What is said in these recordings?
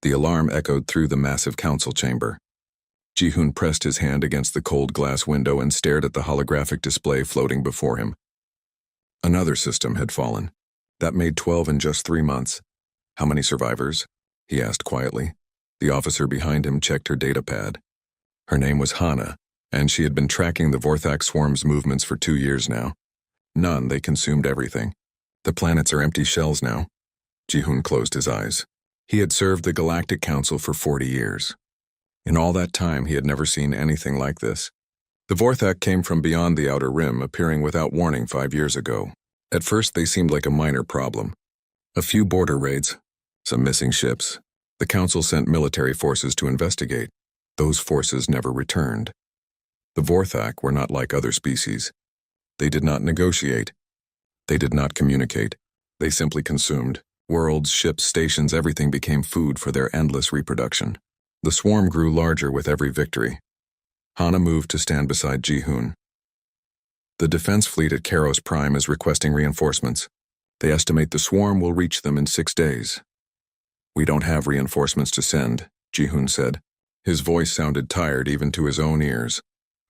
The alarm echoed through the massive council chamber. Ji-hoon pressed his hand against the cold glass window and stared at the holographic display floating before him. Another system had fallen. That made 12 in just 3 months. How many survivors? He asked quietly. The officer behind him checked her data pad. Her name was Hana, and she had been tracking the Vorthak swarm's movements for 2 years now. None, they consumed everything. The planets are empty shells now. Ji-hoon closed his eyes. He had served the Galactic Council for 40 years. In all that time, he had never seen anything like this. The Vorthak came from beyond the Outer Rim, appearing without warning 5 years ago. At first, they seemed like a minor problem. A few border raids, some missing ships. The Council sent military forces to investigate. Those forces never returned. The Vorthak were not like other species. They did not negotiate. They did not communicate. They simply consumed. Worlds, ships, stations, everything became food for their endless reproduction. The swarm grew larger with every victory. Hana moved to stand beside Ji-hoon. The defense fleet at Karos Prime is requesting reinforcements. They estimate the swarm will reach them in 6 days. We don't have reinforcements to send, Ji-hoon said. His voice sounded tired even to his own ears.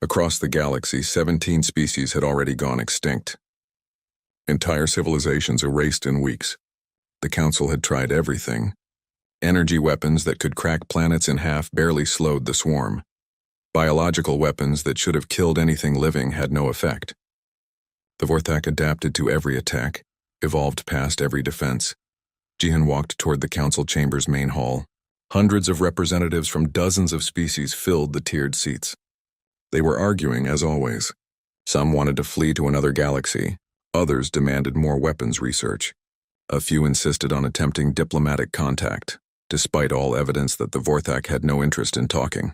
Across the galaxy, 17 species had already gone extinct. Entire civilizations erased in weeks. The Council had tried everything. Energy weapons that could crack planets in half barely slowed the swarm. Biological weapons that should have killed anything living had no effect. The Vorthak adapted to every attack, evolved past every defense. Ji-hoon walked toward the Council chamber's main hall. Hundreds of representatives from dozens of species filled the tiered seats. They were arguing, as always. Some wanted to flee to another galaxy. Others demanded more weapons research. A few insisted on attempting diplomatic contact, despite all evidence that the Vorthak had no interest in talking.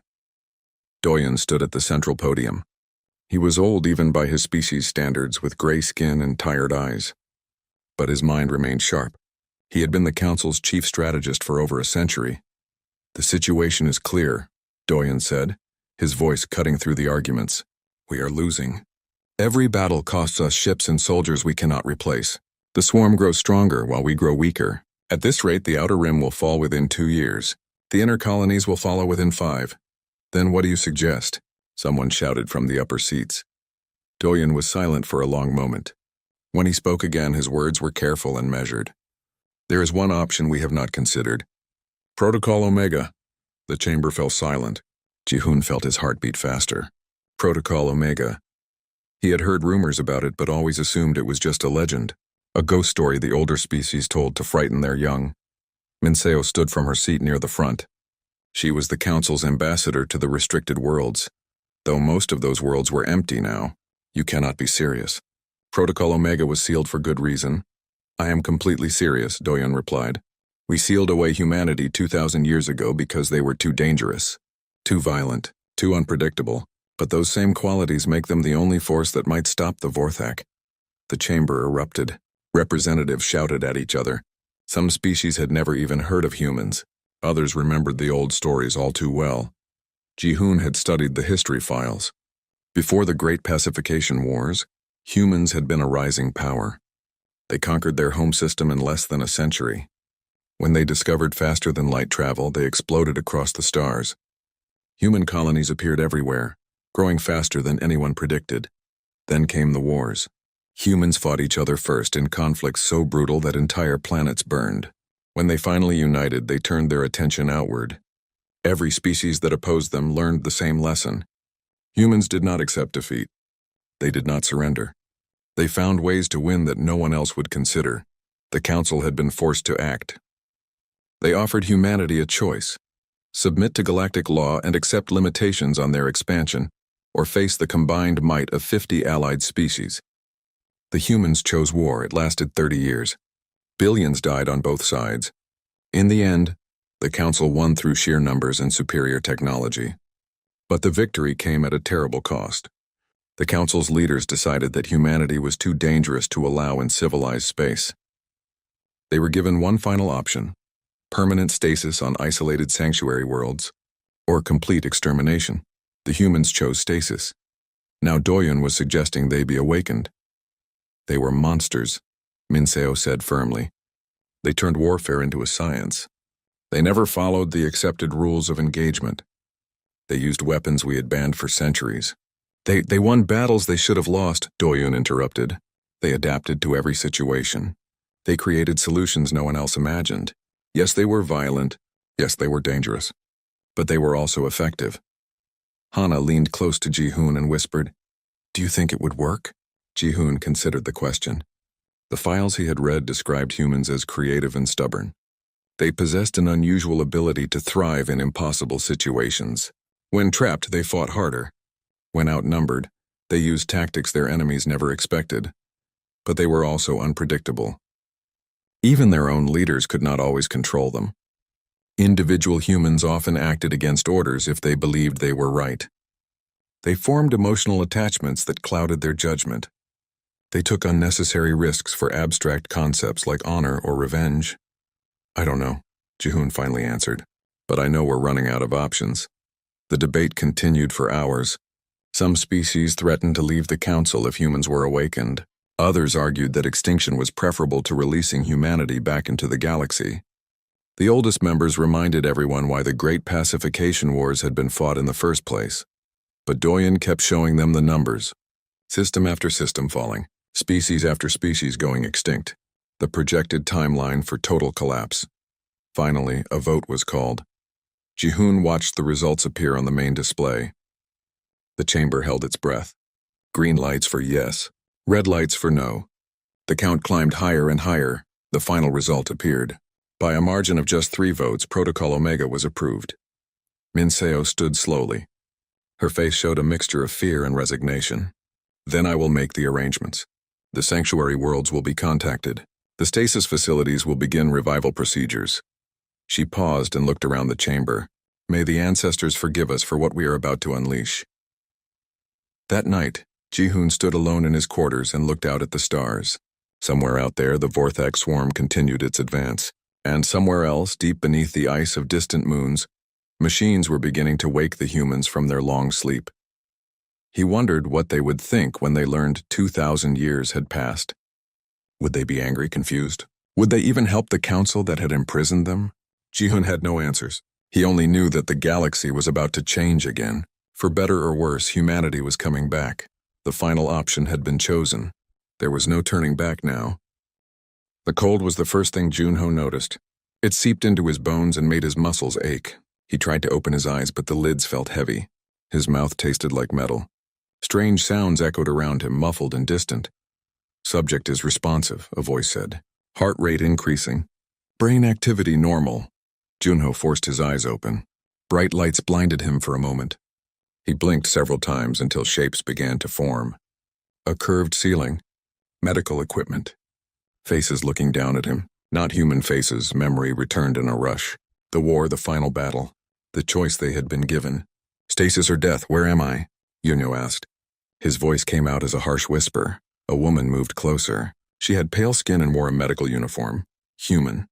Doyen stood at the central podium. He was old even by his species' standards, with gray skin and tired eyes. But his mind remained sharp. He had been the Council's chief strategist for over a century. "The situation is clear," Doyen said, his voice cutting through the arguments. "We are losing. Every battle costs us ships and soldiers we cannot replace. The swarm grows stronger while we grow weaker. At this rate, the Outer Rim will fall within 2 years. The inner colonies will follow within 5. Then what do you suggest?" Someone shouted from the upper seats. Doyen was silent for a long moment. When he spoke again, his words were careful and measured. "There is one option we have not considered. Protocol Omega." The chamber fell silent. Ji-hoon felt his heartbeat faster. Protocol Omega. He had heard rumors about it, but always assumed it was just a legend. A ghost story the older species told to frighten their young. Minseo stood from her seat near the front. She was the Council's ambassador to the restricted worlds. Though most of those worlds were empty now, you cannot be serious. Protocol Omega was sealed for good reason. "I am completely serious," Doyen replied. "We sealed away humanity 2,000 years ago because they were too dangerous, too violent, too unpredictable. But those same qualities make them the only force that might stop the Vorthak." The chamber erupted. Representatives shouted at each other. Some species had never even heard of humans. Others remembered the old stories all too well. Ji-hoon had studied the history files. Before the Great Pacification Wars, humans had been a rising power. They conquered their home system in less than a century. When they discovered faster-than-light travel, they exploded across the stars. Human colonies appeared everywhere, growing faster than anyone predicted. Then came the wars. Humans fought each other first in conflicts so brutal that entire planets burned. When they finally united, they turned their attention outward. Every species that opposed them learned the same lesson. Humans did not accept defeat. They did not surrender. They found ways to win that no one else would consider. The Council had been forced to act. They offered humanity a choice: submit to galactic law and accept limitations on their expansion, or face the combined might of 50 allied species. The humans chose war. It lasted 30 years. Billions died on both sides. In the end, the Council won through sheer numbers and superior technology. But the victory came at a terrible cost. The Council's leaders decided that humanity was too dangerous to allow in civilized space. They were given one final option: permanent stasis on isolated sanctuary worlds, or complete extermination. The humans chose stasis. Now Doyen was suggesting they be awakened. "They were monsters," Minseo said firmly. "They turned warfare into a science. They never followed the accepted rules of engagement. They used weapons we had banned for centuries. They won battles they should have lost, Doyun interrupted. They adapted to every situation. They created solutions no one else imagined. Yes, they were violent. Yes, they were dangerous. But they were also effective. Hana leaned close to Ji-hoon and whispered, "Do you think it would work?" Ji-hoon considered the question. The files he had read described humans as creative and stubborn. They possessed an unusual ability to thrive in impossible situations. When trapped, they fought harder. When outnumbered, they used tactics their enemies never expected. But they were also unpredictable. Even their own leaders could not always control them. Individual humans often acted against orders if they believed they were right. They formed emotional attachments that clouded their judgment. They took unnecessary risks for abstract concepts like honor or revenge. "I don't know," Ji-hoon finally answered, "but I know we're running out of options." The debate continued for hours. Some species threatened to leave the council if humans were awakened. Others argued that extinction was preferable to releasing humanity back into the galaxy. The oldest members reminded everyone why the Great Pacification Wars had been fought in the first place. But Doyen kept showing them the numbers. System after system falling, species after species going extinct. The projected timeline for total collapse. Finally, a vote was called. Ji-hoon watched the results appear on the main display. The chamber held its breath. Green lights for yes, red lights for no. The count climbed higher and higher. The final result appeared. By a margin of just 3 votes, Protocol Omega was approved. Minseo stood slowly. Her face showed a mixture of fear and resignation. "Then I will make the arrangements. The sanctuary worlds will be contacted. The stasis facilities will begin revival procedures." She paused and looked around the chamber. "May the ancestors forgive us for what we are about to unleash." That night, Ji-hoon stood alone in his quarters and looked out at the stars. Somewhere out there, the Vorthak swarm continued its advance. And somewhere else, deep beneath the ice of distant moons, machines were beginning to wake the humans from their long sleep. He wondered what they would think when they learned 2,000 years had passed. Would they be angry, confused? Would they even help the council that had imprisoned them? Ji-hoon had no answers. He only knew that the galaxy was about to change again. For better or worse, humanity was coming back. The final option had been chosen. There was no turning back now. The cold was the first thing Junho noticed. It seeped into his bones and made his muscles ache. He tried to open his eyes, but the lids felt heavy. His mouth tasted like metal. Strange sounds echoed around him, muffled and distant. "Subject is responsive," a voice said. "Heart rate increasing. Brain activity normal." Junho forced his eyes open. Bright lights blinded him for a moment. He blinked several times until shapes began to form. A curved ceiling. Medical equipment. Faces looking down at him. Not human faces. Memory returned in a rush. The war, the final battle. The choice they had been given. "Stasis or death, where am I?" Junho asked. His voice came out as a harsh whisper. A woman moved closer. She had pale skin and wore a medical uniform. Human.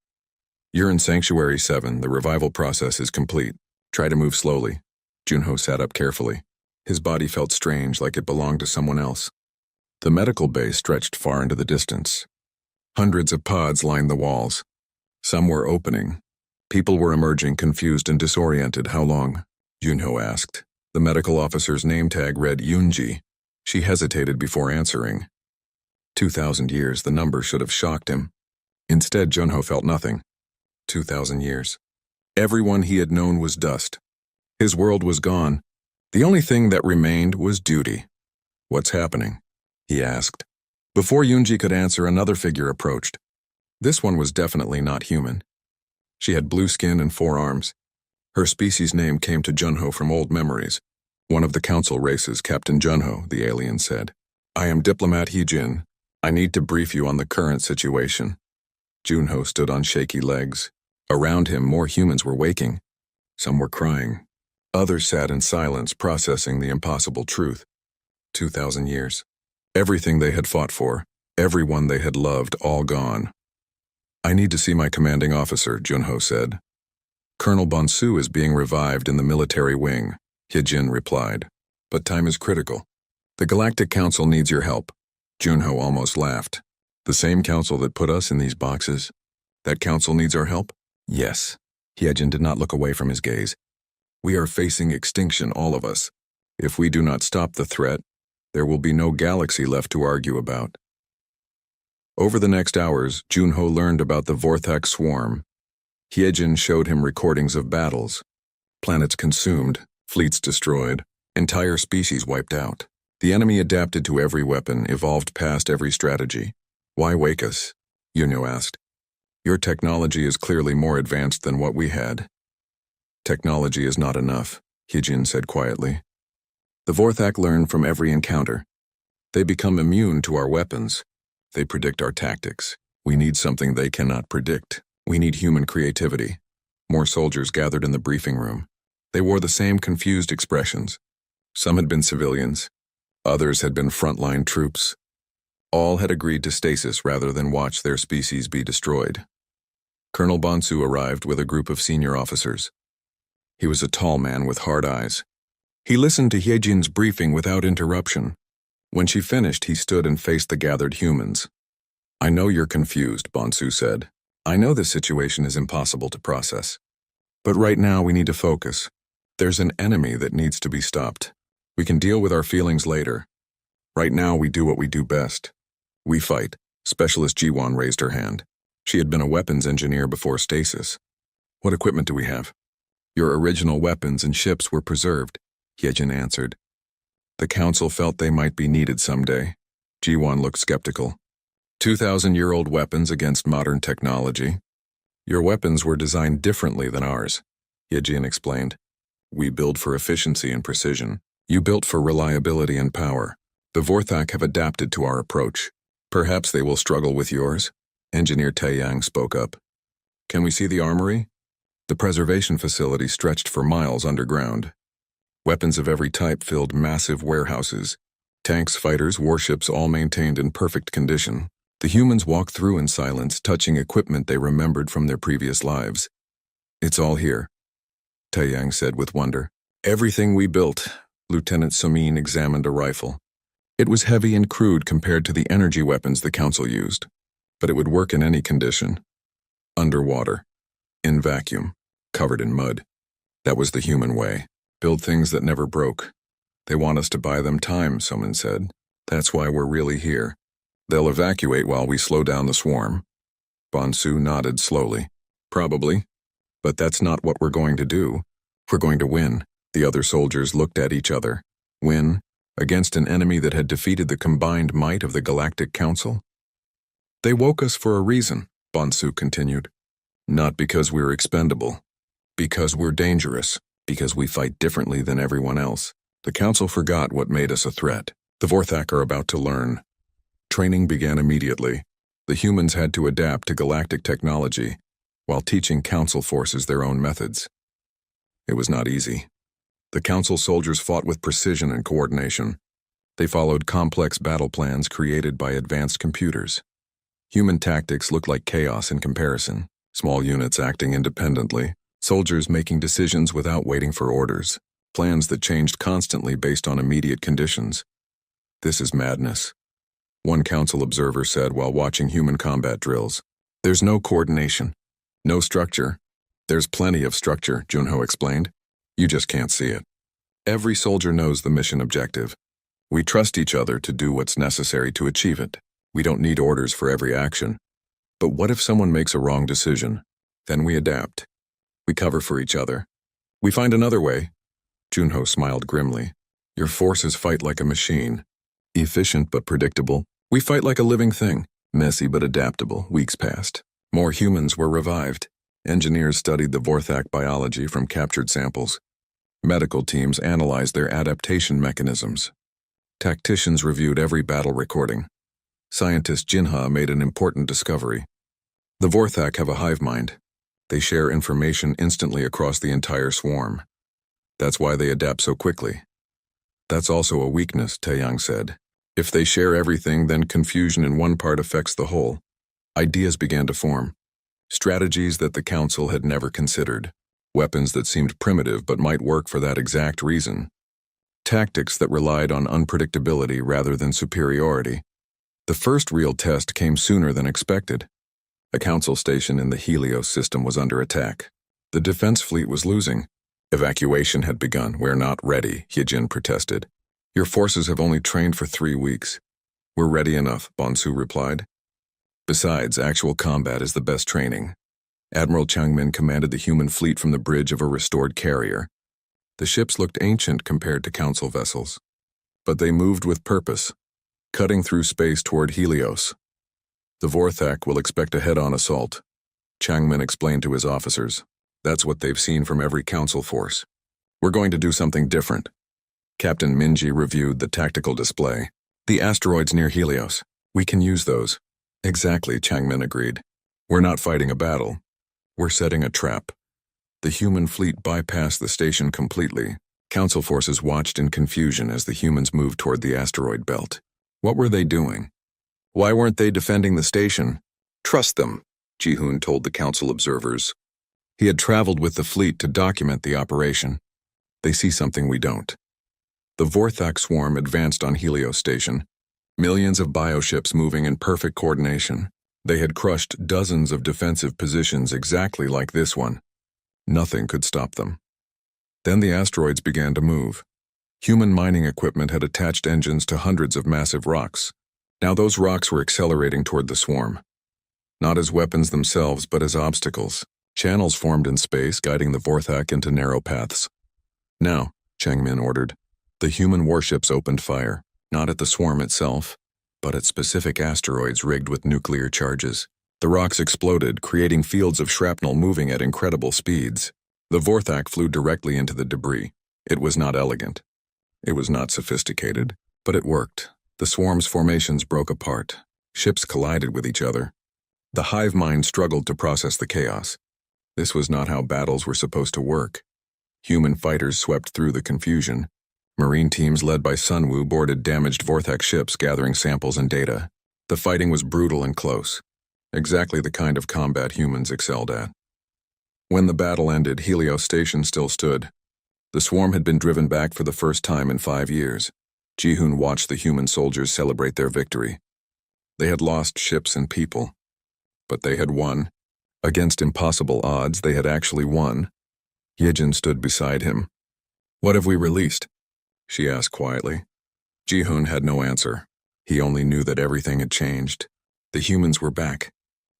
"You're in Sanctuary 7. The revival process is complete. Try to move slowly." Junho sat up carefully. His body felt strange, like it belonged to someone else. The medical bay stretched far into the distance. Hundreds of pods lined the walls. Some were opening. People were emerging, confused and disoriented. "How long?" Junho asked. The medical officer's name tag read Yoonji. She hesitated before answering. 2,000 years, the number should have shocked him. Instead, Junho felt nothing. 2,000 years. Everyone he had known was dust. His world was gone. The only thing that remained was duty. "What's happening?" he asked. Before Yoonji could answer, another figure approached. This one was definitely not human. She had blue skin and 4 arms. Her species name came to Junho from old memories. "One of the council races, Captain Junho," the alien said. "I am Diplomat Heejin. I need to brief you on the current situation." Junho stood on shaky legs. Around him, more humans were waking. Some were crying. Others sat in silence, processing the impossible truth. 2,000 years. Everything they had fought for, everyone they had loved, all gone. "I need to see my commanding officer," Junho said. "Colonel Bonsu is being revived in the military wing," Heejin replied. "But time is critical. The Galactic Council needs your help." Junho almost laughed. "The same council that put us in these boxes? That council needs our help?" "Yes." Hyejin did not look away from his gaze. We are facing extinction, all of us. If we do not stop the threat, there will be no galaxy left to argue about. Over the next hours, Junho learned about the Vorthak swarm. Hyejin showed him recordings of battles. Planets consumed, fleets destroyed, entire species wiped out. The enemy adapted to every weapon, evolved past every strategy. Why wake us? Junho asked. Your technology is clearly more advanced than what we had. Technology is not enough, Hyejin said quietly. The Vorthak learn from every encounter. They become immune to our weapons. They predict our tactics. We need something they cannot predict. We need human creativity. More soldiers gathered in the briefing room. They wore the same confused expressions. Some had been civilians. Others had been frontline troops. All had agreed to stasis rather than watch their species be destroyed. Colonel Bonsu arrived with a group of senior officers. He was a tall man with hard eyes. He listened to Hyejin's briefing without interruption. When she finished, he stood and faced the gathered humans. I know you're confused, Bonsu said. I know this situation is impossible to process. But right now we need to focus. There's an enemy that needs to be stopped. We can deal with our feelings later. Right now we do what we do best. We fight. Specialist Jiwon raised her hand. She had been a weapons engineer before stasis. What equipment do we have? Your original weapons and ships were preserved, Hyejin answered. The council felt they might be needed someday. Jiwon looked skeptical. 2,000-year-old weapons against modern technology. Your weapons were designed differently than ours, Hyejin explained. We build for efficiency and precision. You built for reliability and power. The Vorthak have adapted to our approach. Perhaps they will struggle with yours. Engineer Taeyang spoke up. Can we see the armory? The preservation facility stretched for miles underground. Weapons of every type filled massive warehouses. Tanks, fighters, warships all maintained in perfect condition. The humans walked through in silence, touching equipment they remembered from their previous lives. It's all here, Taeyang said with wonder. Everything we built. Lieutenant Sumin examined a rifle. It was heavy and crude compared to the energy weapons the council used, but it would work in any condition. Underwater, in vacuum, covered in mud. That was the human way. Build things that never broke. They want us to buy them time, someone said. That's why we're really here. They'll evacuate while we slow down the swarm. Bonsu nodded slowly. Probably. But that's not what we're going to do. We're going to win. The other soldiers looked at each other. Win? Against an enemy that had defeated the combined might of the Galactic Council? They woke us for a reason, Bonsu continued. Not because we're expendable. Because we're dangerous. Because we fight differently than everyone else. The Council forgot what made us a threat. The Vorthak are about to learn. Training began immediately. The humans had to adapt to galactic technology, while teaching Council forces their own methods. It was not easy. The Council soldiers fought with precision and coordination. They followed complex battle plans created by advanced computers. Human tactics looked like chaos in comparison. Small units acting independently, soldiers making decisions without waiting for orders, plans that changed constantly based on immediate conditions. This is madness, one council observer said while watching human combat drills. There's no coordination, no structure. There's plenty of structure, Junho explained. You just can't see it. Every soldier knows the mission objective. We trust each other to do what's necessary to achieve it. We don't need orders for every action. But what if someone makes a wrong decision? Then we adapt. We cover for each other. We find another way. Junho smiled grimly. Your forces fight like a machine. Efficient but predictable. We fight like a living thing. Messy but adaptable. Weeks passed. More humans were revived. Engineers studied the Vorthak biology from captured samples. Medical teams analyzed their adaptation mechanisms. Tacticians reviewed every battle recording. Scientist Jinha made an important discovery. The Vorthak have a hive mind. They share information instantly across the entire swarm. That's why they adapt so quickly. That's also a weakness, Taeyang said. If they share everything, then confusion in one part affects the whole. Ideas began to form. Strategies that the Council had never considered. Weapons that seemed primitive but might work for that exact reason. Tactics that relied on unpredictability rather than superiority. The first real test came sooner than expected. A Council station in the Helios system was under attack. The defense fleet was losing. Evacuation had begun. We're not ready, Hyejin protested. Your forces have only trained for 3 weeks. We're ready enough, Bonsu replied. Besides, actual combat is the best training. Admiral Changmin commanded the human fleet from the bridge of a restored carrier. The ships looked ancient compared to council vessels. But they moved with purpose, cutting through space toward Helios. The Vorthak will expect a head-on assault, Changmin explained to his officers. That's what they've seen from every council force. We're going to do something different. Captain Minji reviewed the tactical display. The asteroids near Helios. We can use those. Exactly, Changmin agreed. We're not fighting a battle. We're setting a trap. The human fleet bypassed the station completely. Council forces watched in confusion as the humans moved toward the asteroid belt. What were they doing? Why weren't they defending the station? Trust them, Ji-hoon told the council observers. He had traveled with the fleet to document the operation. They see something we don't. The Vorthak swarm advanced on Helios station. Millions of bioships moving in perfect coordination. They had crushed dozens of defensive positions exactly like this one. Nothing could stop them. Then the asteroids began to move. Human mining equipment had attached engines to hundreds of massive rocks. Now those rocks were accelerating toward the swarm. Not as weapons themselves, but as obstacles. Channels formed in space, guiding the Vorthak into narrow paths. Now, Changmin ordered. The human warships opened fire, not at the swarm itself, but at specific asteroids rigged with nuclear charges. The rocks exploded, creating fields of shrapnel moving at incredible speeds. The Vorthak flew directly into the debris. It was not elegant. It was not sophisticated, but it worked. The swarm's formations broke apart. Ships collided with each other. The hive mind struggled to process the chaos. This was not how battles were supposed to work. Human fighters swept through the confusion. Marine teams led by Sunwoo boarded damaged Vorthak ships, gathering samples and data. The fighting was brutal and close. Exactly the kind of combat humans excelled at. When the battle ended, Helios Station still stood. The swarm had been driven back for the first time in 5 years. Ji-hoon watched the human soldiers celebrate their victory. They had lost ships and people, but they had won. Against impossible odds, they had actually won. Hyejin stood beside him. What have we released? She asked quietly. Ji-hoon had no answer. He only knew that everything had changed. The humans were back,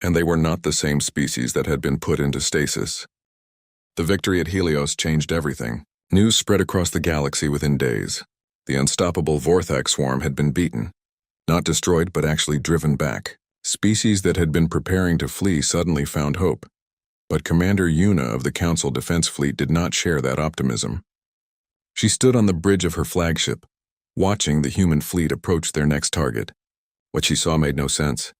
and they were not the same species that had been put into stasis. The victory at Helios changed everything. News spread across the galaxy within days. The unstoppable Vorthak swarm had been beaten. Not destroyed, but actually driven back. Species that had been preparing to flee suddenly found hope. But Commander Yuna of the Council Defense Fleet did not share that optimism. She stood on the bridge of her flagship, watching the human fleet approach their next target. What she saw made no sense.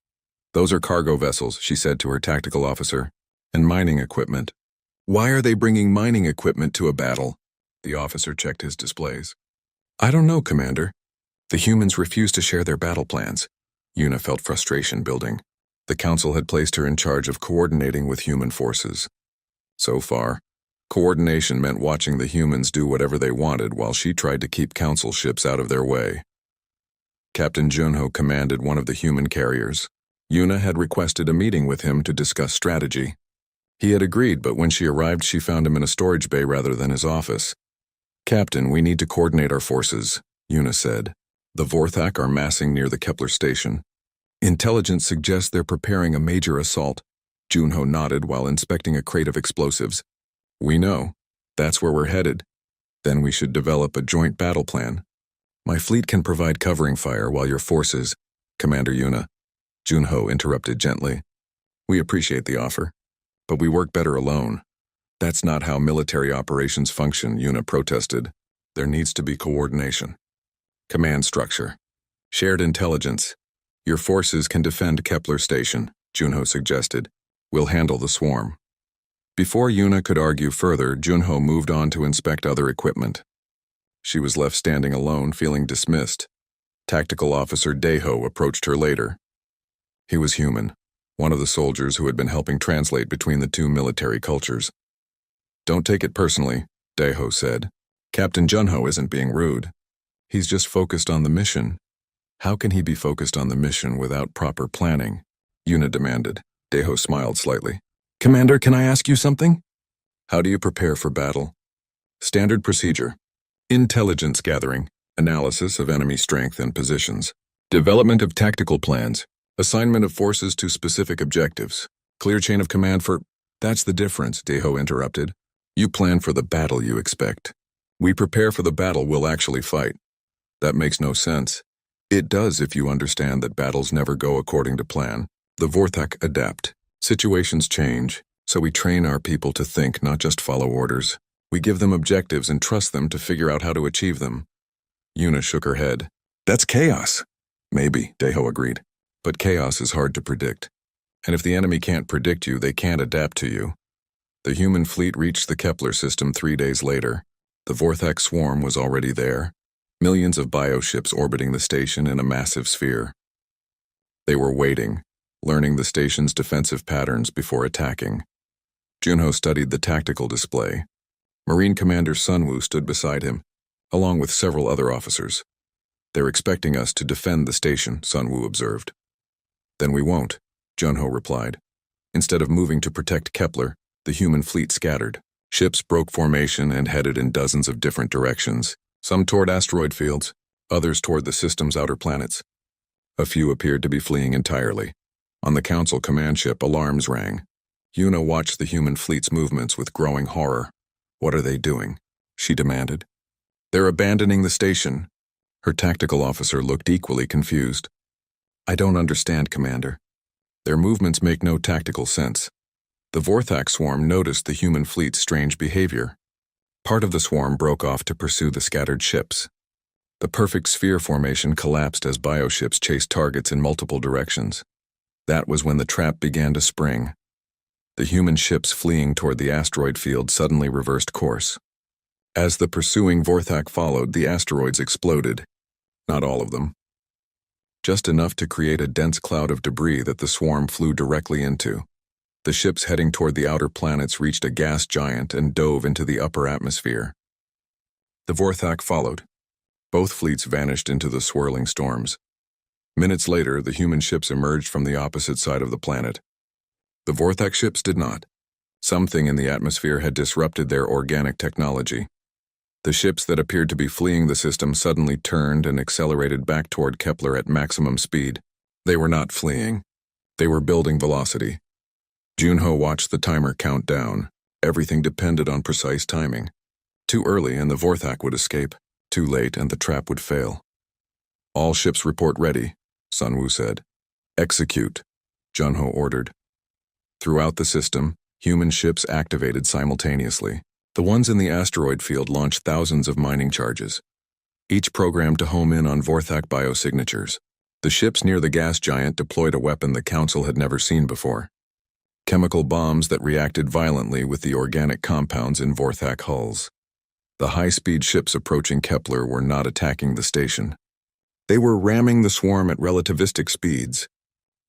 Those are cargo vessels, she said to her tactical officer, and mining equipment. Why are they bringing mining equipment to a battle? The officer checked his displays. I don't know, Commander. The humans refused to share their battle plans. Yuna felt frustration building. The Council had placed her in charge of coordinating with human forces. So far, coordination meant watching the humans do whatever they wanted while she tried to keep Council ships out of their way. Captain Junho commanded one of the human carriers. Yuna had requested a meeting with him to discuss strategy. He had agreed, but when she arrived, she found him in a storage bay rather than his office. Captain, we need to coordinate our forces, Yuna said. The Vorthak are massing near the Kepler station. Intelligence suggests they're preparing a major assault. Junho nodded while inspecting a crate of explosives. We know. That's where we're headed. Then we should develop a joint battle plan. My fleet can provide covering fire while your forces, Commander Yuna. Junho interrupted gently. We appreciate the offer, but we work better alone. That's not how military operations function, Yuna protested. There needs to be coordination. Command structure. Shared intelligence. Your forces can defend Kepler Station, Junho suggested. We'll handle the swarm. Before Yuna could argue further, Junho moved on to inspect other equipment. She was left standing alone, feeling dismissed. Tactical Officer Daeho approached her later. He was human, one of the soldiers who had been helping translate between the two military cultures. Don't take it personally, Daeho said. Captain Junho isn't being rude. He's just focused on the mission. How can he be focused on the mission without proper planning? Yuna demanded. Daeho smiled slightly. Commander, can I ask you something? How do you prepare for battle? Standard procedure. Intelligence gathering, analysis of enemy strength and positions, development of tactical plans, assignment of forces to specific objectives, clear chain of command for— That's the difference, Deho interrupted. You plan for the battle you expect. We prepare for the battle we'll actually fight. That makes no sense. It does if you understand that battles never go according to plan. The Vorthak adapt. Situations change, so we train our people to think, not just follow orders. We give them objectives and trust them to figure out how to achieve them. Yuna shook her head. That's chaos. Maybe, Deho agreed. But chaos is hard to predict. And if the enemy can't predict you, they can't adapt to you. The human fleet reached the Kepler system 3 days later. The Vorthak swarm was already there. Millions of bioships orbiting the station in a massive sphere. They were waiting, learning the station's defensive patterns before attacking. Junho studied the tactical display. Marine Commander Sunwoo stood beside him, along with several other officers. They're expecting us to defend the station, Sunwoo observed. Then we won't, Junho replied. Instead of moving to protect Kepler, the human fleet scattered. Ships broke formation and headed in dozens of different directions, some toward asteroid fields, others toward the system's outer planets. A few appeared to be fleeing entirely. On the Council command ship, alarms rang. Yuna watched the human fleet's movements with growing horror. What are they doing? She demanded. They're abandoning the station. Her tactical officer looked equally confused. I don't understand, Commander. Their movements make no tactical sense. The Vorthak swarm noticed the human fleet's strange behavior. Part of the swarm broke off to pursue the scattered ships. The perfect sphere formation collapsed as bioships chased targets in multiple directions. That was when the trap began to spring. The human ships fleeing toward the asteroid field suddenly reversed course. As the pursuing Vorthak followed, the asteroids exploded. Not all of them. Just enough to create a dense cloud of debris that the swarm flew directly into. The ships heading toward the outer planets reached a gas giant and dove into the upper atmosphere. The Vorthak followed. Both fleets vanished into the swirling storms. Minutes later, the human ships emerged from the opposite side of the planet. The Vorthak ships did not. Something in the atmosphere had disrupted their organic technology. The ships that appeared to be fleeing the system suddenly turned and accelerated back toward Kepler at maximum speed. They were not fleeing. They were building velocity. Junho watched the timer count down. Everything depended on precise timing. Too early and the Vorthak would escape. Too late and the trap would fail. All ships report ready, Sunwoo said. Execute, Junho ordered. Throughout the system, human ships activated simultaneously. The ones in the asteroid field launched thousands of mining charges, each programmed to home in on Vorthak biosignatures. The ships near the gas giant deployed a weapon the Council had never seen before. Chemical bombs that reacted violently with the organic compounds in Vorthak hulls. The high-speed ships approaching Kepler were not attacking the station. They were ramming the swarm at relativistic speeds.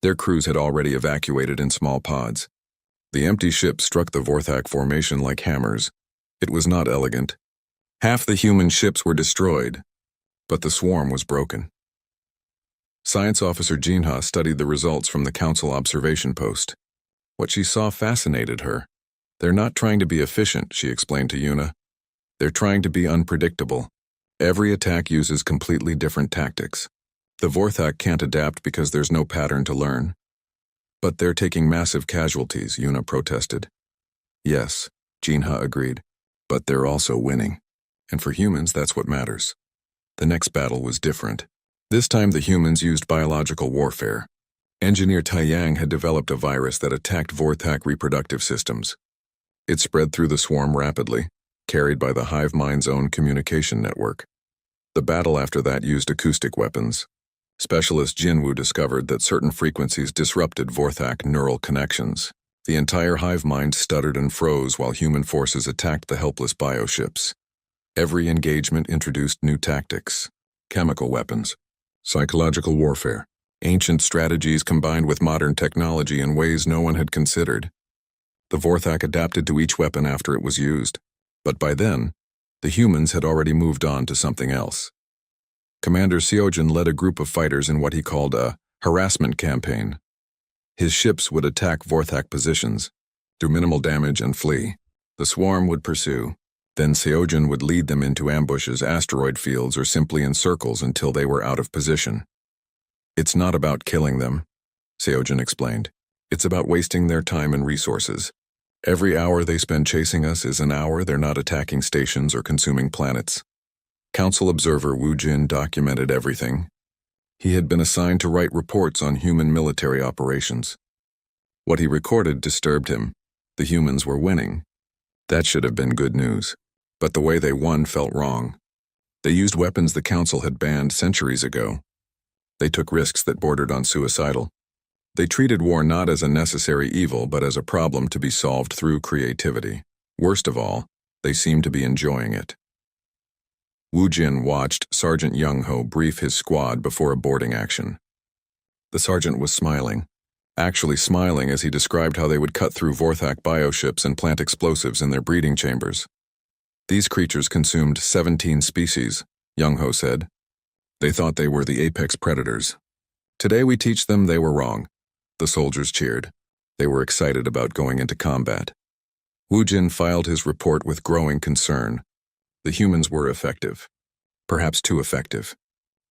Their crews had already evacuated in small pods. The empty ships struck the Vorthak formation like hammers. It was not elegant. Half the human ships were destroyed, but the swarm was broken. Science Officer Jinha studied the results from the Council observation post. What she saw fascinated her. They're not trying to be efficient, she explained to Yuna. They're trying to be unpredictable. Every attack uses completely different tactics. The Vorthak can't adapt because there's no pattern to learn. But they're taking massive casualties, Yuna protested. Yes, Jinha agreed. But they're also winning. And for humans, that's what matters. The next battle was different. This time the humans used biological warfare. Engineer Taiyang had developed a virus that attacked Vorthak reproductive systems. It spread through the swarm rapidly, carried by the hive mind's own communication network. The battle after that used acoustic weapons. Specialist Jinwoo discovered that certain frequencies disrupted Vorthak neural connections. The entire hive mind stuttered and froze while human forces attacked the helpless bioships. Every engagement introduced new tactics. Chemical weapons, psychological warfare, ancient strategies combined with modern technology in ways no one had considered. The Vorthak adapted to each weapon after it was used. But by then, the humans had already moved on to something else. Commander Seojin led a group of fighters in what he called a harassment campaign. His ships would attack Vorthak positions, do minimal damage and flee. The swarm would pursue. Then Seojin would lead them into ambushes, asteroid fields, or simply in circles until they were out of position. It's not about killing them, Seojin explained. It's about wasting their time and resources. Every hour they spend chasing us is an hour they're not attacking stations or consuming planets. Council observer Wu Jin documented everything. He had been assigned to write reports on human military operations. What he recorded disturbed him. The humans were winning. That should have been good news. But the way they won felt wrong. They used weapons the Council had banned centuries ago. They took risks that bordered on suicidal. They treated war not as a necessary evil, but as a problem to be solved through creativity. Worst of all, they seemed to be enjoying it. Wu Jin watched Sergeant Young Ho brief his squad before a boarding action. The sergeant was smiling, actually smiling as he described how they would cut through Vorthak bioships and plant explosives in their breeding chambers. These creatures consumed 17 species, Young Ho said. They thought they were the apex predators. Today we teach them they were wrong. The soldiers cheered. They were excited about going into combat. Wu Jin filed his report with growing concern. The humans were effective. Perhaps too effective.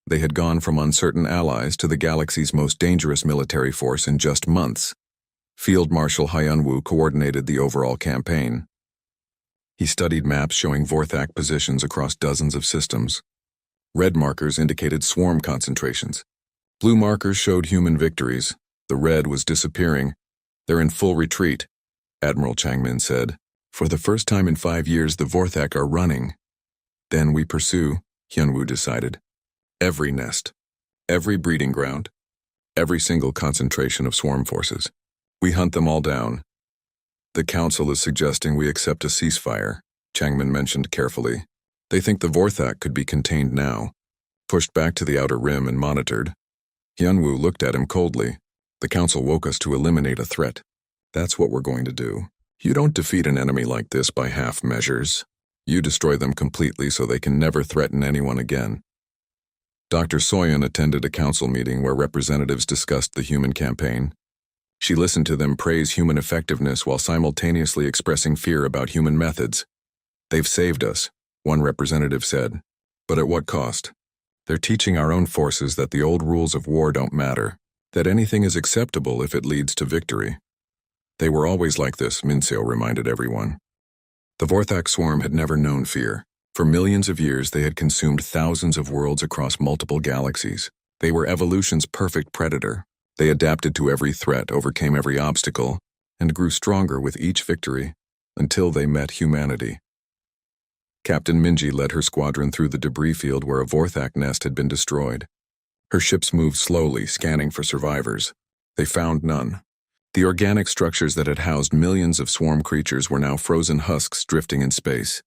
They had gone from uncertain allies to the galaxy's most dangerous military force in just months. Field Marshal Hyun-woo coordinated the overall campaign. He studied maps showing Vorthak positions across dozens of systems. Red markers indicated swarm concentrations. Blue markers showed human victories. The red was disappearing. They're in full retreat, Admiral Changmin said. For the first time in 5 years, the Vorthak are running. Then we pursue, Hyun-woo decided. Every nest, every breeding ground, every single concentration of swarm forces. We hunt them all down. The Council is suggesting we accept a ceasefire, Changmin mentioned carefully. They think the Vorthak could be contained now, pushed back to the outer rim and monitored. Hyun-woo looked at him coldly. The Council woke us to eliminate a threat. That's what we're going to do. You don't defeat an enemy like this by half measures. You destroy them completely so they can never threaten anyone again. Dr. Soyeon attended a council meeting where representatives discussed the human campaign. She listened to them praise human effectiveness while simultaneously expressing fear about human methods. They've saved us, one representative said. But at what cost? They're teaching our own forces that the old rules of war don't matter, that anything is acceptable if it leads to victory. They were always like this, Minseo reminded everyone. The Vorthak swarm had never known fear. For millions of years, they had consumed thousands of worlds across multiple galaxies. They were evolution's perfect predator. They adapted to every threat, overcame every obstacle, and grew stronger with each victory, until they met humanity. Captain Minji led her squadron through the debris field where a Vorthak nest had been destroyed. Her ships moved slowly, scanning for survivors. They found none. The organic structures that had housed millions of swarm creatures were now frozen husks drifting in space.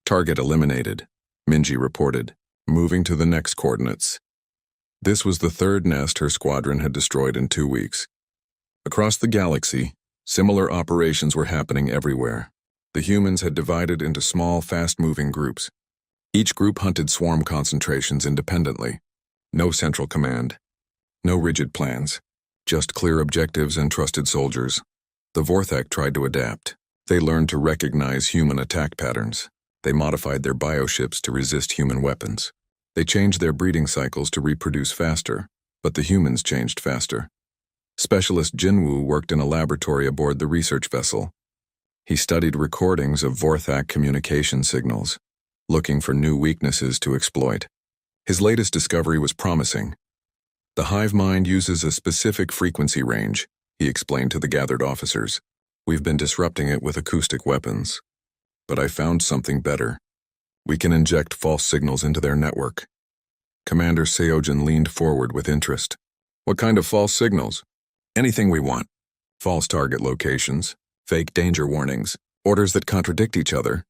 Target eliminated, Minji reported, moving to the next coordinates. This was the third nest her squadron had destroyed in 2 weeks. Across the galaxy, similar operations were happening everywhere. The humans had divided into small, fast-moving groups. Each group hunted swarm concentrations independently. No central command. No rigid plans. Just clear objectives and trusted soldiers. The Vorthak tried to adapt. They learned to recognize human attack patterns. They modified their bioships to resist human weapons. They changed their breeding cycles to reproduce faster, but the humans changed faster. Specialist Jinwoo worked in a laboratory aboard the research vessel. He studied recordings of Vorthak communication signals, looking for new weaknesses to exploit. His latest discovery was promising. The hive mind uses a specific frequency range, he explained to the gathered officers. We've been disrupting it with acoustic weapons. But I found something better. We can inject false signals into their network. Commander Seojin leaned forward with interest. What kind of false signals? Anything we want. False target locations, fake danger warnings, orders that contradict each other.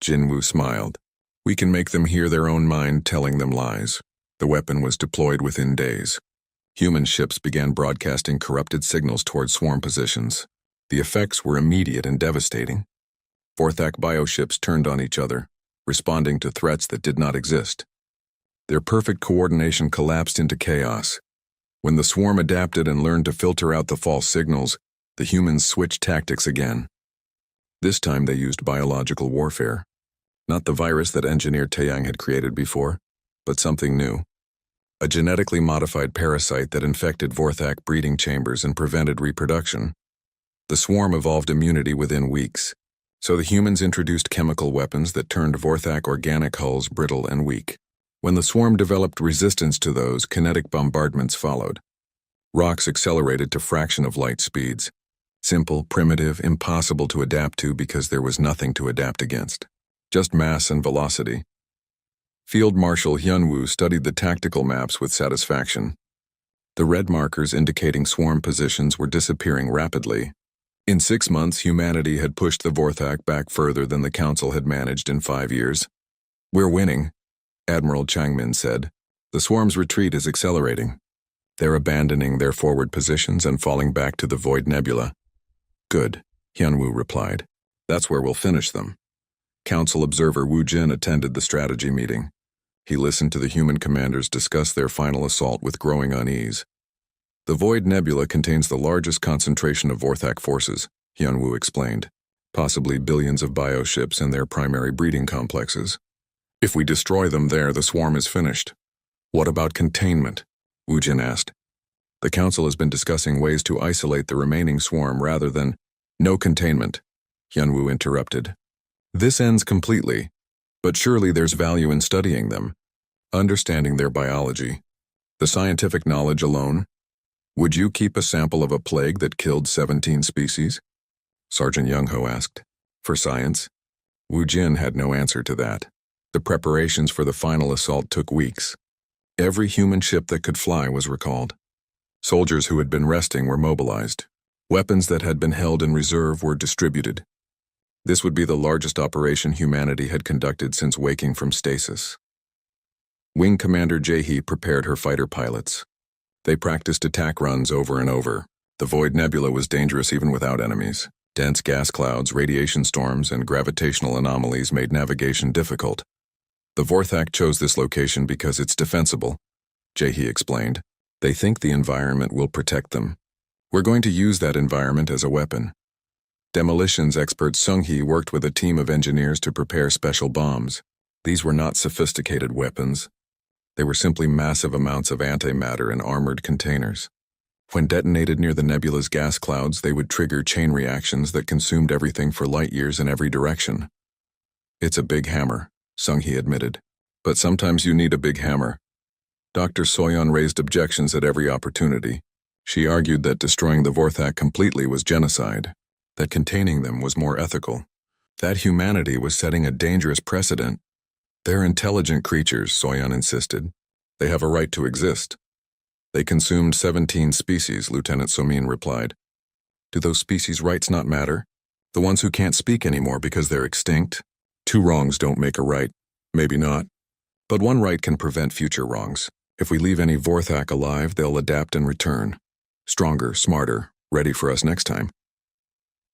Jinwoo smiled. We can make them hear their own mind telling them lies. The weapon was deployed within days. Human ships began broadcasting corrupted signals toward swarm positions. The effects were immediate and devastating. Vorthak bioships turned on each other, responding to threats that did not exist. Their perfect coordination collapsed into chaos. When the swarm adapted and learned to filter out the false signals, the humans switched tactics again. This time they used biological warfare. Not the virus that engineer Taeyang had created before, but something new. A genetically modified parasite that infected Vorthak breeding chambers and prevented reproduction. The swarm evolved immunity within weeks, so the humans introduced chemical weapons that turned Vorthak organic hulls brittle and weak. When the swarm developed resistance to those, kinetic bombardments followed. Rocks accelerated to fraction of light speeds. Simple, primitive, impossible to adapt to because there was nothing to adapt against. Just mass and velocity. Field Marshal Hyunwoo studied the tactical maps with satisfaction. The red markers indicating swarm positions were disappearing rapidly. In 6 months, humanity had pushed the Vorthak back further than the Council had managed in 5 years. "We're winning," Admiral Changmin said. "The swarm's retreat is accelerating. They're abandoning their forward positions and falling back to the Void Nebula." "Good," Hyunwoo replied. "That's where we'll finish them." Council observer Wu Jin attended the strategy meeting. He listened to the human commanders discuss their final assault with growing unease. "The Void Nebula contains the largest concentration of Vorthak forces," Hyunwoo explained. "Possibly billions of bioships and their primary breeding complexes. If we destroy them there, the swarm is finished." "What about containment?" Wu Jin asked. "The Council has been discussing ways to isolate the remaining swarm rather than—" "No containment," Hyunwoo interrupted. "This ends completely, but surely there's value in studying them, understanding their biology. The scientific knowledge alone. Would you keep a sample of a plague that killed 17 species?" Sergeant Young-ho asked. "For science?" Wu Jin had no answer to that. The preparations for the final assault took weeks. Every human ship that could fly was recalled. Soldiers who had been resting were mobilized. Weapons that had been held in reserve were distributed. This would be the largest operation humanity had conducted since waking from stasis. Wing Commander Jae-hee prepared her fighter pilots. They practiced attack runs over and over. The Void Nebula was dangerous even without enemies. Dense gas clouds, radiation storms, and gravitational anomalies made navigation difficult. "The Vorthak chose this location because it's defensible," Jae-hee explained. "They think the environment will protect them. We're going to use that environment as a weapon." Demolitions expert Sung-hee worked with a team of engineers to prepare special bombs. These were not sophisticated weapons. They were simply massive amounts of antimatter in armored containers. When detonated near the nebula's gas clouds, they would trigger chain reactions that consumed everything for light years in every direction. "It's a big hammer," Sung-hee admitted. "But sometimes you need a big hammer." Dr. Soyeon raised objections at every opportunity. She argued that destroying the Vorthak completely was genocide, that containing them was more ethical, that humanity was setting a dangerous precedent. "They're intelligent creatures," Soyeon insisted. "They have a right to exist." "They consumed 17 species," Lieutenant Somin replied. "Do those species' rights not matter? The ones who can't speak anymore because they're extinct? 2 wrongs don't make a right. Maybe not. But 1 right can prevent future wrongs. If we leave any Vorthak alive, they'll adapt and return. Stronger, smarter, ready for us next time."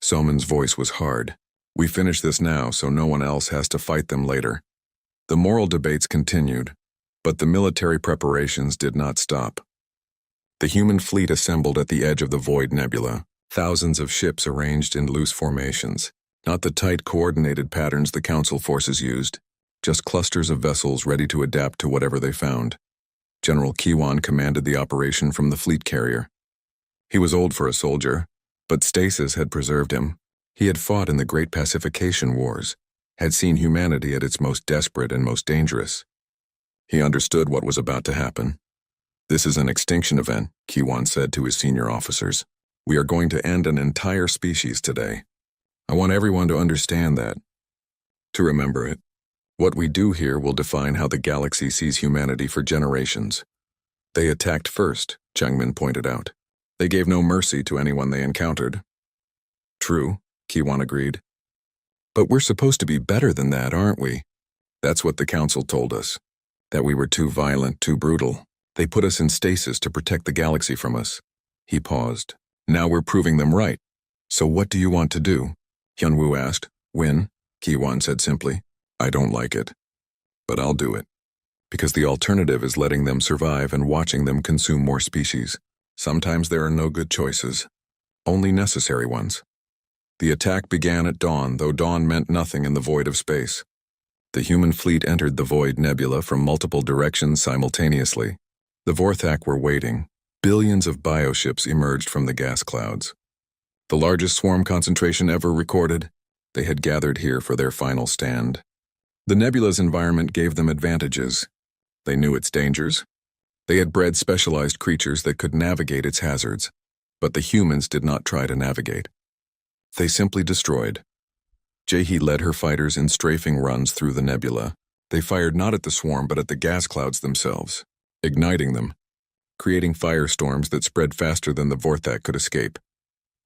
Somin's voice was hard. "We finish this now so no one else has to fight them later." The moral debates continued, but the military preparations did not stop. The human fleet assembled at the edge of the Void Nebula, thousands of ships arranged in loose formations, not the tight coordinated patterns the Council forces used, just clusters of vessels ready to adapt to whatever they found. General Kiwan commanded the operation from the fleet carrier. He was old for a soldier, but stasis had preserved him. He had fought in the Great Pacification Wars, had seen humanity at its most desperate and most dangerous. He understood what was about to happen. "This is an extinction event," Kiwan said to his senior officers. "We are going to end an entire species today. I want everyone to understand that, to remember it. What we do here will define how the galaxy sees humanity for generations." "They attacked first," Changmin pointed out. "They gave no mercy to anyone they encountered." "True," Kiwan agreed. "But we're supposed to be better than that, aren't we?" "That's what the Council told us. That we were too violent, too brutal. They put us in stasis to protect the galaxy from us." He paused. "Now we're proving them right. So what do you want to do?" Hyunwoo asked. "Win," Kiwan said simply. "I don't like it. But I'll do it. Because the alternative is letting them survive and watching them consume more species. Sometimes there are no good choices. Only necessary ones." The attack began at dawn, though dawn meant nothing in the void of space. The human fleet entered the void nebula from multiple directions simultaneously. The Vorthak were waiting. Billions of bioships emerged from the gas clouds. The largest swarm concentration ever recorded. They had gathered here for their final stand. The nebula's environment gave them advantages. They knew its dangers. They had bred specialized creatures that could navigate its hazards. But the humans did not try to navigate. They simply destroyed. Jahe led her fighters in strafing runs through the nebula. They fired not at the swarm but at the gas clouds themselves, igniting them, creating firestorms that spread faster than the Vorthak could escape.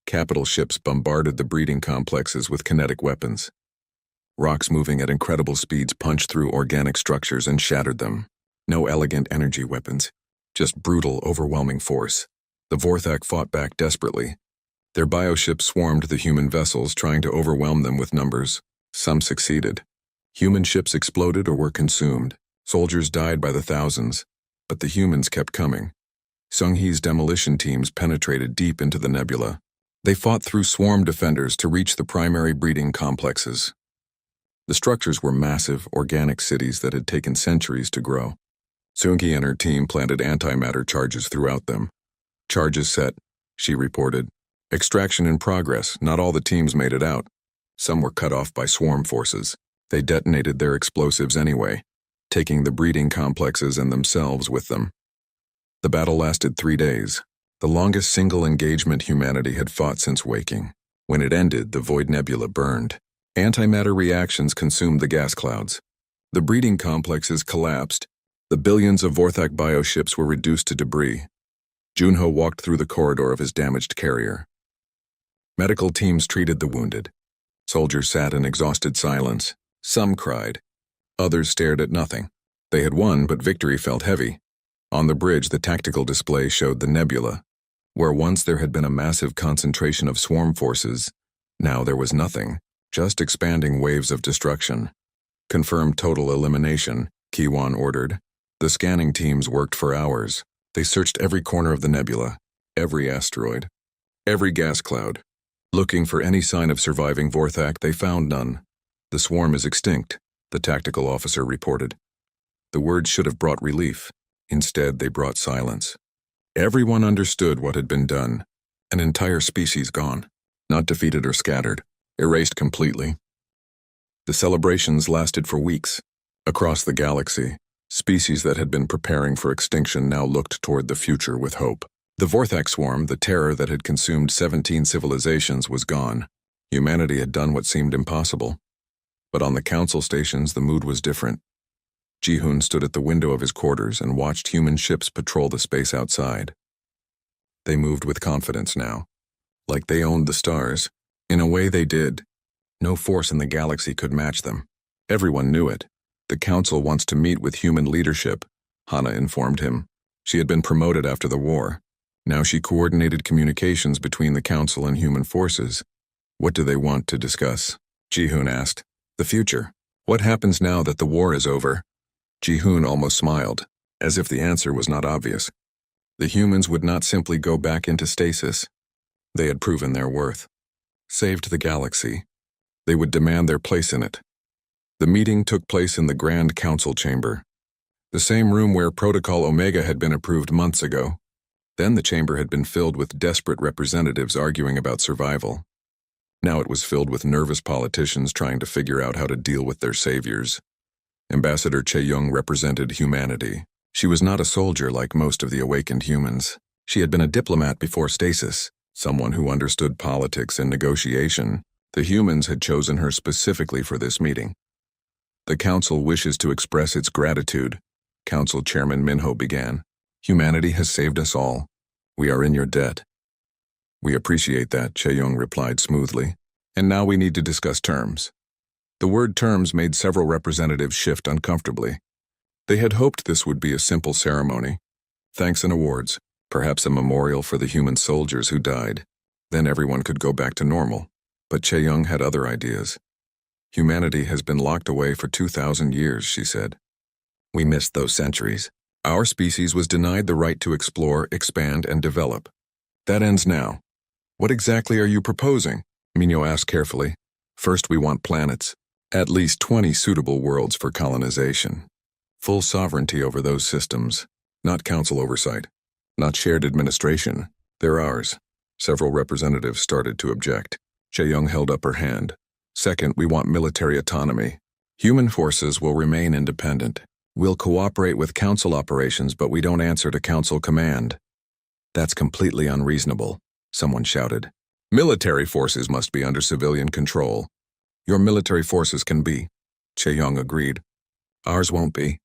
Capital ships bombarded the breeding complexes with kinetic weapons. Rocks moving at incredible speeds punched through organic structures and shattered them. No elegant energy weapons, just brutal, overwhelming force. The Vorthak fought back desperately. Their bioships swarmed the human vessels, trying to overwhelm them with numbers. Some succeeded. Human ships exploded or were consumed. Soldiers died by the thousands. But the humans kept coming. Sung-hee's demolition teams penetrated deep into the nebula. They fought through swarm defenders to reach the primary breeding complexes. The structures were massive, organic cities that had taken centuries to grow. Sung-hee and her team planted antimatter charges throughout them. Charges set, she reported. Extraction in progress. Not all the teams made it out. Some were cut off by swarm forces. They detonated their explosives anyway, taking the breeding complexes and themselves with them. The battle lasted 3 days, the longest single engagement humanity had fought since waking. When it ended, the void nebula burned. Antimatter reactions consumed the gas clouds. The breeding complexes collapsed. The billions of Vorthak bioships were reduced to debris. Junho walked through the corridor of his damaged carrier. Medical teams treated the wounded. Soldiers sat in exhausted silence. Some cried. Others stared at nothing. They had won, but victory felt heavy. On the bridge, the tactical display showed the nebula. Where once there had been a massive concentration of swarm forces, now there was nothing, just expanding waves of destruction. Confirm total elimination, Kiwan ordered. The scanning teams worked for hours. They searched every corner of the nebula, every asteroid, every gas cloud. Looking for any sign of surviving Vorthak, they found none. The swarm is extinct, the tactical officer reported. The words should have brought relief. Instead, they brought silence. Everyone understood what had been done. An entire species gone. Not defeated or scattered. Erased completely. The celebrations lasted for weeks. Across the galaxy, species that had been preparing for extinction now looked toward the future with hope. The Vorthak swarm, the terror that had consumed 17 civilizations, was gone. Humanity had done what seemed impossible. But on the council stations, the mood was different. Ji-hoon stood at the window of his quarters and watched human ships patrol the space outside. They moved with confidence now. Like they owned the stars. In a way they did. No force in the galaxy could match them. Everyone knew it. The council wants to meet with human leadership, Hana informed him. She had been promoted after the war. Now she coordinated communications between the council and human forces. What do they want to discuss? Ji-hoon asked. The future. What happens now that the war is over? Ji-hoon almost smiled, as if the answer was not obvious. The humans would not simply go back into stasis. They had proven their worth. Saved the galaxy. They would demand their place in it. The meeting took place in the Grand Council chamber. The same room where Protocol Omega had been approved months ago. Then the chamber had been filled with desperate representatives arguing about survival. Now it was filled with nervous politicians trying to figure out how to deal with their saviors. Ambassador Chae-young represented humanity. She was not a soldier like most of the awakened humans. She had been a diplomat before stasis, someone who understood politics and negotiation. The humans had chosen her specifically for this meeting. The council wishes to express its gratitude, Council Chairman Minho began. Humanity has saved us all. We are in your debt. We appreciate that, Chae-young replied smoothly. And now we need to discuss terms. The word terms made several representatives shift uncomfortably. They had hoped this would be a simple ceremony. Thanks and awards, perhaps a memorial for the human soldiers who died. Then everyone could go back to normal. But Chae-young had other ideas. Humanity has been locked away for 2,000 years, she said. We missed those centuries. Our species was denied the right to explore, expand, and develop. That ends now. What exactly are you proposing? Minho asked carefully. First, we want planets. At least 20 suitable worlds for colonization. Full sovereignty over those systems. Not council oversight. Not shared administration. They're ours. Several representatives started to object. Chae-Young held up her hand. Second, we want military autonomy. Human forces will remain independent. We'll cooperate with council operations, but we don't answer to council command. That's completely unreasonable, someone shouted. Military forces must be under civilian control. Your military forces can be, Chae-Young agreed. Ours won't be.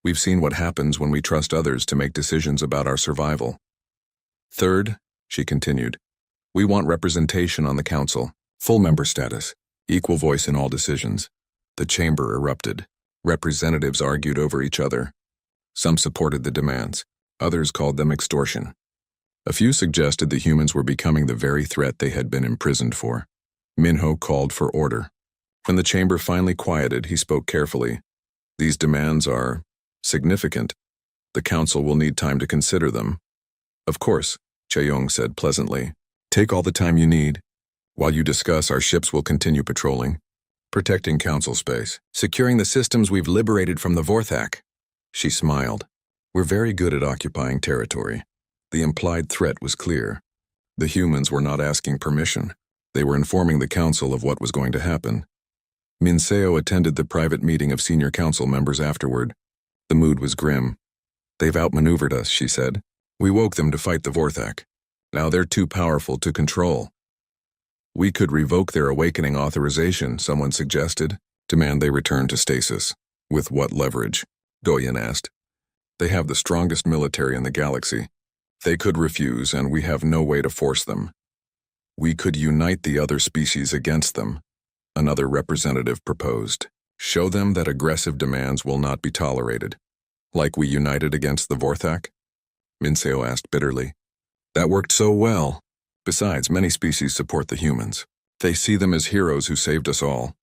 We've seen what happens when we trust others to make decisions about our survival. Third, she continued, we want representation on the council, full member status, equal voice in all decisions. The chamber erupted. Representatives argued over each other. Some supported the demands. Others called them extortion. A few suggested the humans were becoming the very threat they had been imprisoned for. Minho called for order. When the chamber finally quieted, he spoke carefully. These demands are significant. The council will need time to consider them. Of course, Chae-Young said pleasantly. Take all the time you need. While you discuss, our ships will continue patrolling. Protecting council space. Securing the systems we've liberated from the Vorthak. She smiled. We're very good at occupying territory. The implied threat was clear. The humans were not asking permission. They were informing the council of what was going to happen. Minseo attended the private meeting of senior council members afterward. The mood was grim. They've outmaneuvered us, she said. We woke them to fight the Vorthak. Now they're too powerful to control. We could revoke their awakening authorization, someone suggested. Demand they return to stasis. With what leverage? Doyen asked. They have the strongest military in the galaxy. They could refuse, and we have no way to force them. We could unite the other species against them, another representative proposed. Show them that aggressive demands will not be tolerated. Like we united against the Vorthak? Minseo asked bitterly. That worked so well. Besides, many species support the humans. They see them as heroes who saved us all.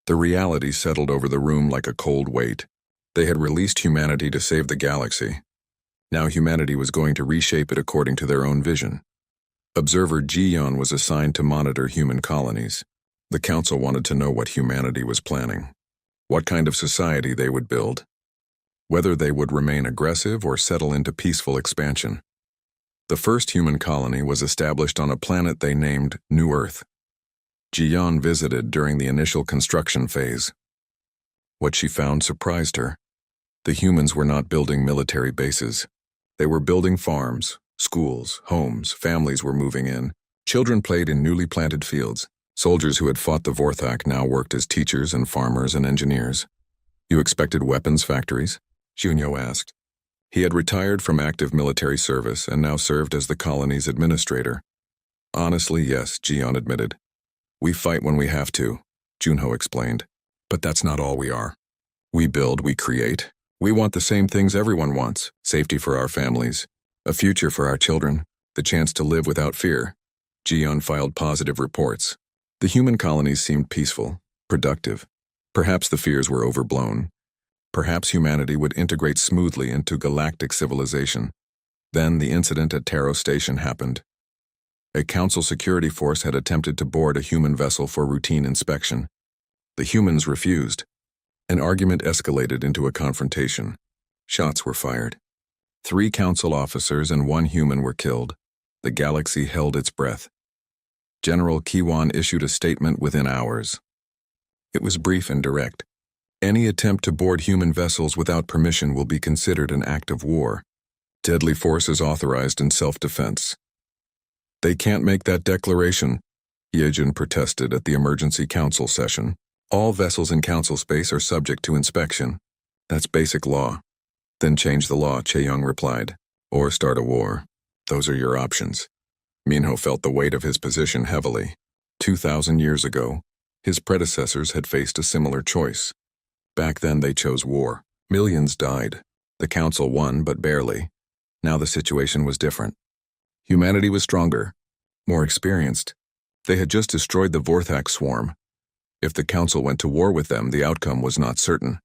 The reality settled over the room like a cold weight. They had released humanity to save the galaxy. Now humanity was going to reshape it according to their own vision. Observer Ji-Yeon was assigned to monitor human colonies. The council wanted to know what humanity was planning. What kind of society they would build. Whether they would remain aggressive or settle into peaceful expansion. The first human colony was established on a planet they named New Earth. Ji-Yeon visited during the initial construction phase. What she found surprised her. The humans were not building military bases. They were building farms, schools, homes, families were moving in. Children played in newly planted fields. Soldiers who had fought the Vorthak now worked as teachers and farmers and engineers. You expected weapons factories? Junyo asked. He had retired from active military service and now served as the colony's administrator. Honestly, yes, Ji-Yeon admitted. We fight when we have to, Junho explained. But that's not all we are. We build, we create. We want the same things everyone wants. Safety for our families. A future for our children. The chance to live without fear. Ji-Yeon filed positive reports. The human colonies seemed peaceful, productive. Perhaps the fears were overblown. Perhaps humanity would integrate smoothly into galactic civilization. Then the incident at Taro Station happened. A council security force had attempted to board a human vessel for routine inspection. The humans refused. An argument escalated into a confrontation. Shots were fired. 3 council officers and 1 human were killed. The galaxy held its breath. General Kiwan issued a statement within hours. It was brief and direct. Any attempt to board human vessels without permission will be considered an act of war. Deadly force is authorized in self-defense. They can't make that declaration, Yejin protested at the emergency council session. All vessels in council space are subject to inspection. That's basic law. Then change the law, Chae-Young replied. Or start a war. Those are your options. Minho felt the weight of his position heavily. 2,000 years ago, his predecessors had faced a similar choice. Back then they chose war. Millions died. The council won, but barely. Now the situation was different. Humanity was stronger, more experienced. They had just destroyed the Vorthak swarm. If the council went to war with them, the outcome was not certain.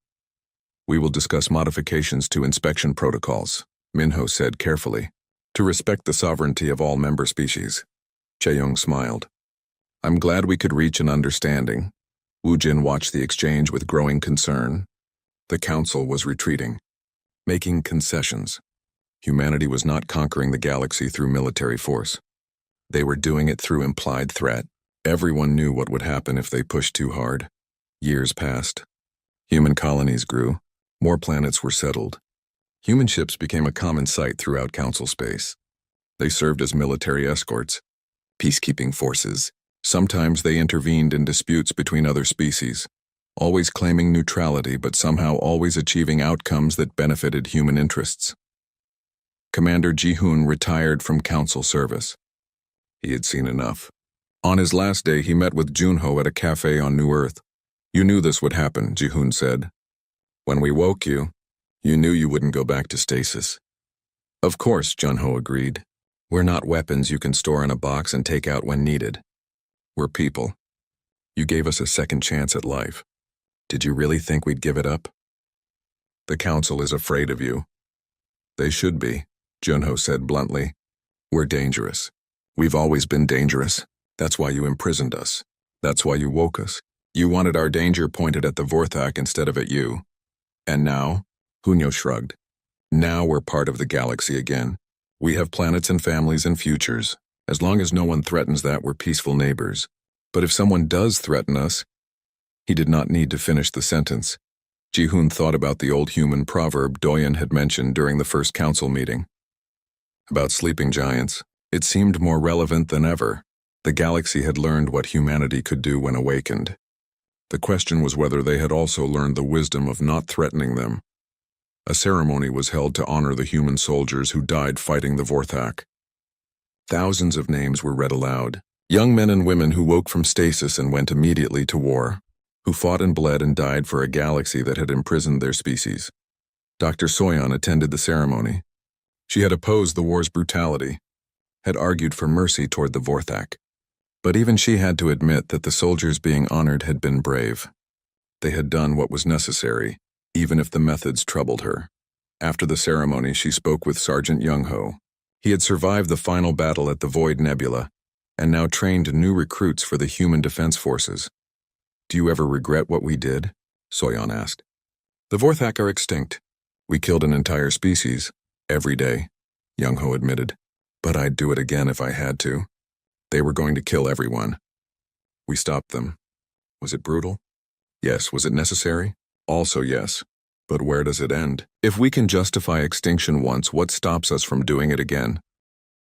We will discuss modifications to inspection protocols, Minho said carefully, to respect the sovereignty of all member species. Chae-Young smiled. I'm glad we could reach an understanding. Wu Jin watched the exchange with growing concern. The council was retreating, making concessions. Humanity was not conquering the galaxy through military force. They were doing it through implied threat. Everyone knew what would happen if they pushed too hard. Years passed. Human colonies grew. More planets were settled. Human ships became a common sight throughout council space. They served as military escorts, peacekeeping forces. Sometimes they intervened in disputes between other species, always claiming neutrality but somehow always achieving outcomes that benefited human interests. Commander Ji-hoon retired from council service. He had seen enough. On his last day, he met with Junho at a cafe on New Earth. You knew this would happen, Ji-hoon said. When we woke you, you knew you wouldn't go back to stasis. Of course, Junho agreed. We're not weapons you can store in a box and take out when needed. We're people. You gave us a second chance at life. Did you really think we'd give it up? The council is afraid of you. They should be, Junho said bluntly. We're dangerous. We've always been dangerous. That's why you imprisoned us. That's why you woke us. You wanted our danger pointed at the Vorthak instead of at you. And now? Hunyo shrugged. Now we're part of the galaxy again. We have planets and families and futures. As long as no one threatens that, we're peaceful neighbors. But if someone does threaten us... He did not need to finish the sentence. Ji-hoon thought about the old human proverb Doyen had mentioned during the first council meeting. About sleeping giants. It seemed more relevant than ever. The galaxy had learned what humanity could do when awakened. The question was whether they had also learned the wisdom of not threatening them. A ceremony was held to honor the human soldiers who died fighting the Vorthak. Thousands of names were read aloud. Young men and women who woke from stasis and went immediately to war, who fought and bled and died for a galaxy that had imprisoned their species. Dr. Soyeon attended the ceremony. She had opposed the war's brutality, had argued for mercy toward the Vorthak. But even she had to admit that the soldiers being honored had been brave. They had done what was necessary, even if the methods troubled her. After the ceremony, she spoke with Sergeant Young-ho. He had survived the final battle at the Void Nebula, and now trained new recruits for the Human Defense Forces. Do you ever regret what we did? Soyeon asked. The Vorthak are extinct. We killed an entire species, every day, Young-ho admitted. But I'd do it again if I had to. They were going to kill everyone. We stopped them. Was it brutal? Yes. Was it necessary? Also yes. But where does it end? If we can justify extinction once, what stops us from doing it again?